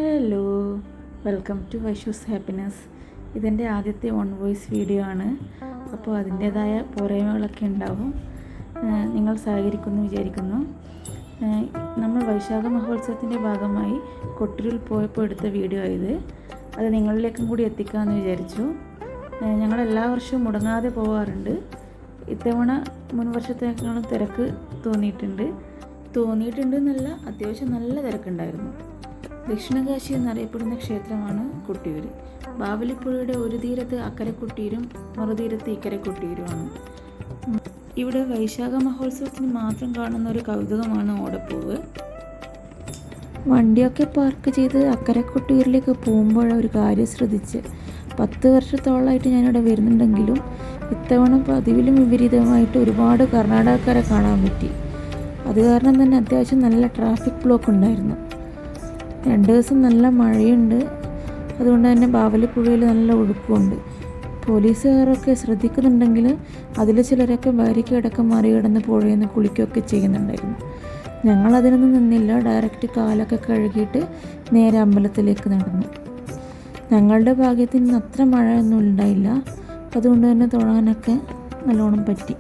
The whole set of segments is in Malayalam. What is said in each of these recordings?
Hello, welcome to Vaishu's happiness. ഇതെൻ്റെ ആദ്യത്തെ ഓൺ വോയിസ് വീഡിയോ ആണ്. അപ്പോൾ അതിൻ്റേതായ പോരായ്മകളൊക്കെ ഉണ്ടാവും. നിങ്ങൾ സഹകരിക്കുമെന്ന് വിചാരിക്കുന്നു. നമ്മൾ വൈശാഖ മഹോത്സവത്തിൻ്റെ ഭാഗമായി കൊട്ടിയൂരിൽ പോയപ്പോൾ എടുത്ത വീഡിയോ ഇത്. അത് നിങ്ങളിലേക്കും കൂടി എത്തിക്കാമെന്ന് വിചാരിച്ചു. ഞങ്ങൾ എല്ലാ വർഷവും മുടങ്ങാതെ പോകാറുണ്ട്. ഇത്തവണ മുൻ വർഷത്തേക്കാളും തിരക്ക് തോന്നിയിട്ടുണ്ടെന്നല്ല, അത്യാവശ്യം നല്ല തിരക്കുണ്ടായിരുന്നു. ദക്ഷിണകാശി എന്നറിയപ്പെടുന്ന ക്ഷേത്രമാണ് കൊട്ടിയൂർ. ബാവലിപ്പുഴയുടെ ഒരു തീരത്ത് അക്കരെ കൊട്ടിയൂരും മറുതീരത്ത് ഇക്കരെ കൊട്ടിയൂരുമാണ്. ഇവിടെ വൈശാഖ മഹോത്സവത്തിന് മാത്രം കാണുന്ന ഒരു കൗതുകമാണ് ഓടപ്പൂവ്. വണ്ടിയൊക്കെ പാർക്ക് ചെയ്ത് അക്കരെ കൊട്ടിയൂരിലേക്ക് പോകുമ്പോഴൊരു കാര്യം ശ്രദ്ധിച്ച്, 10 വർഷത്തോളമായിട്ട് ഞാനിവിടെ വരുന്നുണ്ടെങ്കിലും ഇത്തവണ പതിവിലും വിപരീതമായിട്ട് ഒരുപാട് കർണാടകക്കാരെ കാണാൻ പറ്റി. അത് കാരണം തന്നെ അത്യാവശ്യം നല്ല ട്രാഫിക് ബ്ലോക്ക് ഉണ്ടായിരുന്നു. 2 ദിവസം നല്ല മഴയുണ്ട്. അതുകൊണ്ട് തന്നെ ബാവലിപ്പുഴയിൽ നല്ല ഒഴുക്കുമുണ്ട്. പോലീസുകാരൊക്കെ ശ്രദ്ധിക്കുന്നുണ്ടെങ്കിൽ അതിൽ ചിലരൊക്കെ ബാരിക്കേഡൊക്കെ മറികടന്ന് പുഴയിൽ നിന്ന് കുളിക്കുകയൊക്കെ ചെയ്യുന്നുണ്ടായിരുന്നു. ഞങ്ങളതിനൊന്നും നിന്നില്ല. ഡയറക്റ്റ് കാലൊക്കെ കഴുകിയിട്ട് നേരെ അമ്പലത്തിലേക്ക് നടന്നു. ഞങ്ങളുടെ ഭാഗ്യത്തിന് അത്ര മഴയൊന്നും ഉണ്ടായില്ല. അതുകൊണ്ട് തന്നെ തൊഴാനൊക്കെ നല്ലോണം പറ്റി.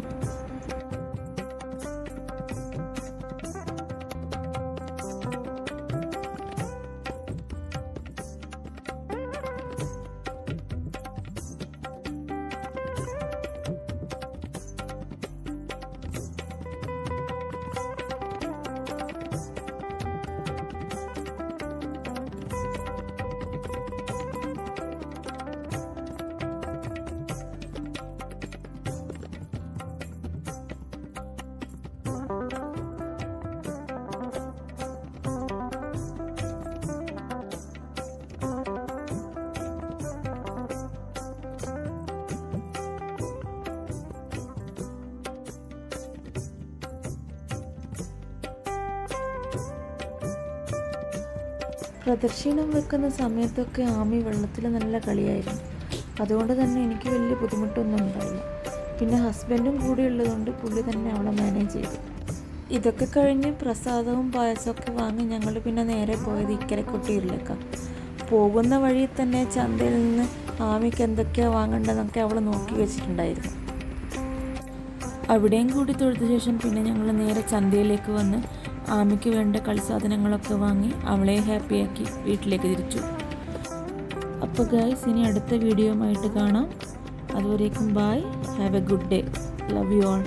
പ്രദക്ഷിണം വെക്കുന്ന സമയത്തൊക്കെ ആമി വെള്ളത്തിൽ നല്ല കളിയായിരുന്നു. അതുകൊണ്ട് തന്നെ എനിക്ക് വലിയ ബുദ്ധിമുട്ടൊന്നും ഉണ്ടായില്ല. പിന്നെ ഹസ്ബൻഡും കൂടി ഉള്ളതുകൊണ്ട് പുള്ളി തന്നെ അവളെ മാനേജ് ചെയ്തു. ഇതൊക്കെ കഴിഞ്ഞ് പ്രസാദവും പായസമൊക്കെ വാങ്ങി ഞങ്ങൾ പിന്നെ നേരെ പോയത് ഇക്കരെ കൊട്ടിയൂരിലേക്കാണ്. പോകുന്ന വഴി തന്നെ ചന്തയിൽ നിന്ന് ആമിക്ക് എന്തൊക്കെയാണ് വാങ്ങേണ്ടതെന്നൊക്കെ അവൾ നോക്കി വെച്ചിട്ടുണ്ടായിരുന്നു. അവിടെയും കൂടി തൊഴുത ശേഷം പിന്നെ ഞങ്ങൾ നേരെ ചന്തയിലേക്ക് വന്ന് ആമിക്ക് വേണ്ട കളിസാധനങ്ങളൊക്കെ വാങ്ങി അവളെ ഹാപ്പിയാക്കി വീട്ടിലേക്ക് തിരിച്ചു. അപ്പോൾ ഗൈസ്, ഇനി അടുത്ത വീഡിയോ ആയിട്ട് കാണാം. അതുവരേക്കും bye, have a good day, love you all.